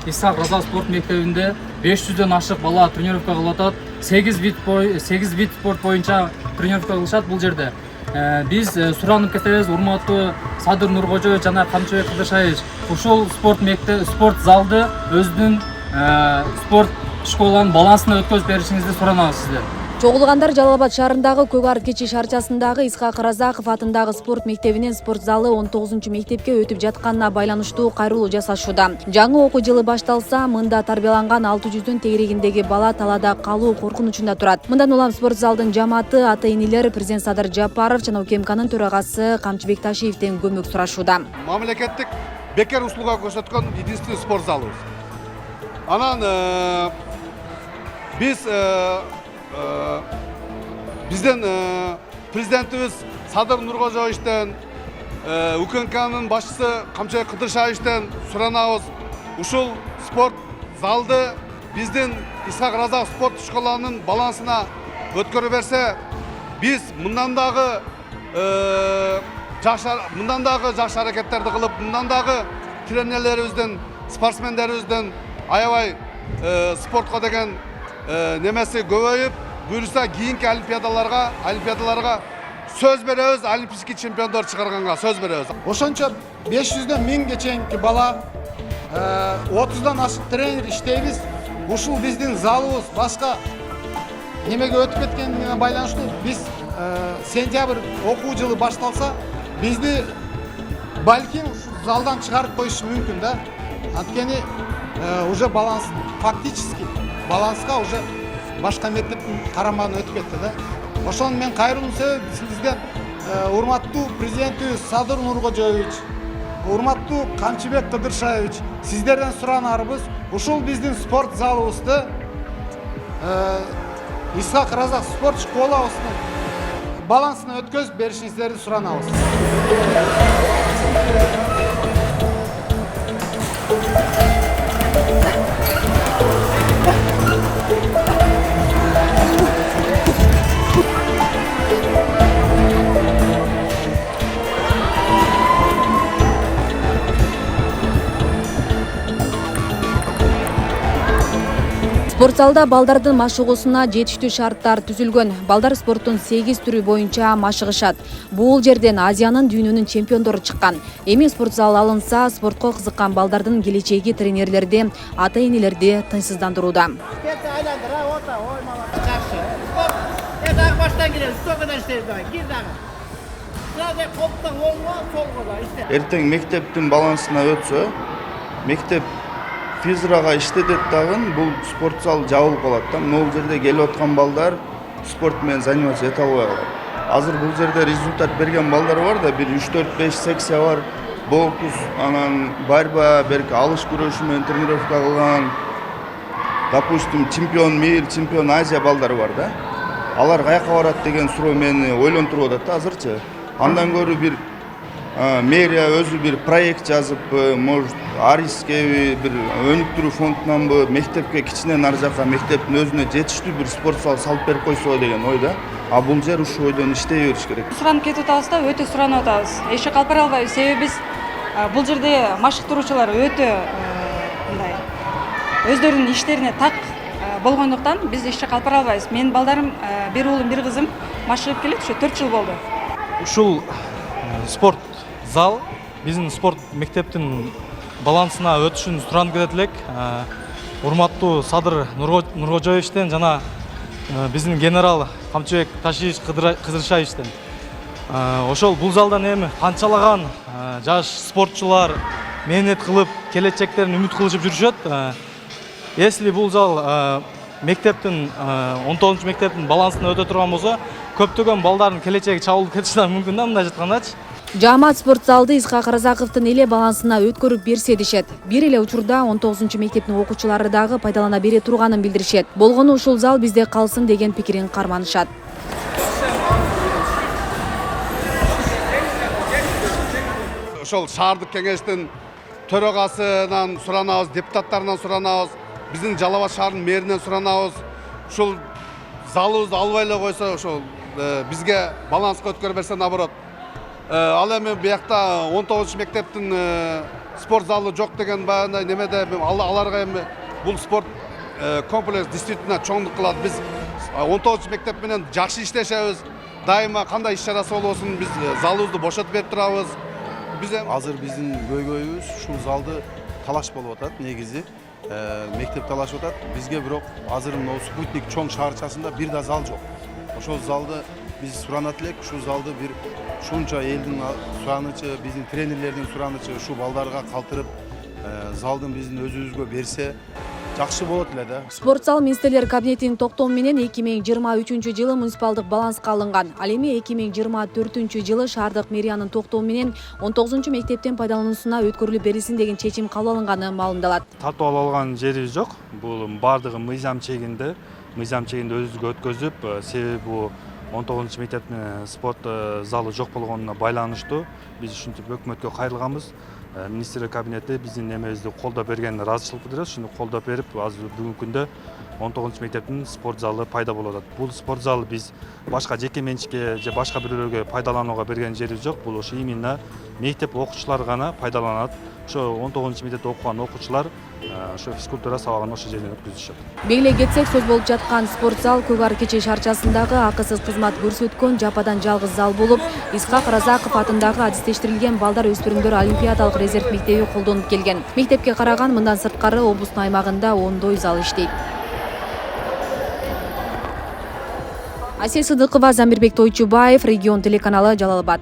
Исхак Раза спорт мектебинде 500дөн ашык бала тренировка кылып атат. 8 вид спорт боюнча тренировка кылышат бул жерде. Биз суранып кетебиз, урматтуу Садыр Нуркожоевич жана Камчыбек Кыдыршаевич ушул спорт залды өзүнүн спорт школанын балансына өткөзүп беришиңизди суранабыз сизден. Чогулгандар Жалал Абад шаарындагы Көк Ар Кечи шарчасындагы Исхак Разаков атындагы спорт мектебинин спорт залы 19 мектепке өтүп жатканына байланыштуу кайрылуу жасашууда. Жаңы окуу жылы башталса, мында тарбияланган 600дөн тегерегиндеги бала талаада калуу коркунучунда турат. Мындан улам спорт залдын жамааты, ата-энелер, президент Садыр Жапаров жана УКМКнын төрагасы Камчыбек Ташиевден көмөк сурашууда. Мамлекеттик бекер услуга көрсөткөн единственный спорт залыбыз. Анан бизден президентибиз Садыр Нуркожоевичтен, УКМКнын башчысы Камчыбек Кыдыршаевичтен суранабыз. Ушул спорт залды биздин Исхак Раза спорт школанын балансына өткөрүп берсе, биз мындан дагы жакшы аракеттерди кылып, мындан дагы тренерлерибизден, спортсмендерибизден аябай спортко деген немеси көбөйүп, буюрса кийинки олимпиадаларга сөз беребиз, олимпийский чемпиондор чыгарганга сөз беребиз. Ошончо 500дөн 1000ге чейинки бала, 30дан ашык тренер иштейбиз. Ушул биздин залыбыз башка немеге өтүп кеткенине байланыштуу биз сентябрь окуу жылы башталса, бизди балким залдан чыгарып коюшу мүмкүн да. Анткени уже баланс фактически баланска уже башка мектептин карамагына өтүп кетти да. Ошону мен кайрылуу себеби сизден урматтуу президентибиз Садыр Нуркожоевич, урматтуу Камчыбек Кыдыршаевич, сиздерден суранарыбыз ушул биздин спорт залыбызды Исхак Раза спорт школабыздын балансына өткөзүп беришиңиздерди суранабыз. Спорт залда балдардын машыгуусуна жетиштүү шарттар түзүлгөн. Балдар спорттун 8 түрү боюнча машыгышат. Бул жерден Азиянын дүйнөнүн чемпиондору чыккан. Эми спорт зал алынса, спортко кызыккан балдардын келечеги тренерлерди, ата-энелерди тынчсыздандырууда. Эртең мектептин балансына өтсө, мектеп физрага иштетет дагы, бул спорт зал жабылып калат да. Бул жерде келип аткан балдар спорт менен заниматься эте албай калат. Азыр бул жерде результат берген балдар бар да, бир 3-4-5 секция бар. Бокс, анан борьба, берки алыш күрөшү менен тренировка кылган, допустим, чемпион мир, чемпион Азия балдары бар да. Алар каяка барат деген суроо мени ойлонтуруп атат да азырчы. Андан көрү бир мэрия өзү бир проект жазып, может, Ариске бир өнүктүрүү фондунанбы мектепке кичинен ар жака мектептин өзүнө жетиштүү бир спорт зал салып берип койсо деген ойда. А бул жер ушул ойдон иштей бериш керек. Суранып кетип атабыз да, өтө суранып атабыз. Эши калпара албайбыз, себеби биз бул жерде машыктыруучулар өтө мындай өздөрүнүн иштерине так болгондуктан биз эши калпара албайбыз. Менин балдарым, бир уулум, бир кызым машыгып келет, ушу 4 жыл болду. Ушул спорт зал биздин спорт мектептин балансына өтүшүн суранып кетет элек. Урматтуу Садыр Нуркожоевичтен жана биздин генерал Камчыбек Ташиевич Кыдыршаевичтен. Ошол бул залдан эми канчалаган жаш спортчулар мээнет кылып, келечектерин үмүт кылышып жүрүшөт. Если бул зал мектептин 19 мектептин балансына өтө турган болсо, көптөгөн балдардын келечеги чабылып кетиши мүмкүн да, мындай жаткандачы. Жаамат спорт залды Исхак Разаковдун эле балансына өткөрүп берсе дешет. Бир эле учурда 19 мектептин окуучулары дагы пайдалана бере турганын билдиришет. Болгону ушул зал бизде калсын деген пикирин карманышат. Ошол шаардык кеңештин төрагасынан суранабыз, депутаттарынан суранабыз, биздин Жалал Абад шаарынын мэринен суранабыз. Ушул залыбызды албай эле койсо, ошол бизге баланска өткөрүп берсе наоборот. Ал эми биякта 19 мектептин спорт залы жоқ деген баягындай немеде аларга эми бул спорт комплекс действительно чоңдук кылат. Биз 19 мектеп менен жакшы иштешебиз. Дайыма кандай иш чарасы болбосун биз залыбызды бошотуп берип турабыз. Биз Азыр биздин көйгөйүбүз ушул залды талаш болуп атат негизи. Мектеп талашып атат. Бизге бирок азыр мына спутник чоң шаарчасында бир да зал жок. Ошол залды биз суранат элек, ушул залды бир ушунча элдин суранычы, биздин тренерлердин суранычы ушу балдарга калтырып, залдын биздин өзүбүзгө берсе жакшы болот эле да. Спорт зал министрлер кабинетинин токтому менен 2023-жылы муниципалдык баланска алынган. Ал эми 2024-жылы шаардык мэриянын токтому менен 19-мектептен пайдалануусуна өткөрүлүп берилсин деген чечим кабыл алынганы маалымдалат. Тартып алган жери жок. Бул бардыгы мыйзам чегинде өзүбүзгө өткөзүп, себеби бул 19-мектептин спорт залы жок болгонуна байланыштуу. Биз ушинтип өкмөткө кайрылганбыз. Министрлер кабинети биздин немебизди колдоп бергенине ыраазычылык билдиребиз. Шуну колдоп берип, азыр бүгүнкү күндө 19-мектептин спорт залы пайда болуп атат. Бул спорт залы биз башка жеке менчикке же башка бирөөлөргө пайдаланууга берген жери жок. Бул ошо именно мектеп окуучулары гана пайдаланат. Ошо 19-мектепте окуган окуучулар ошо физкультура сабагын ошол жерден өткүзүшөт. Белгилей кетсек, сөз болуп жаткан спорт зал Көк Ар Кечи шаарчасындагы акысыз кызмат көрсөткөн жападан жалгыз зал болуп, Исхак Разаков атындагы адистештирилген балдар өспүрүмдөр олимпиадалык резерв мектеби колдонуп келген. Мектепке караган мындан сырткары облустун аймагында ондой зал иштейт. Асия Сыдыкова, Замирбек Тойчубаев, Регион телеканалы, Жалал Абад.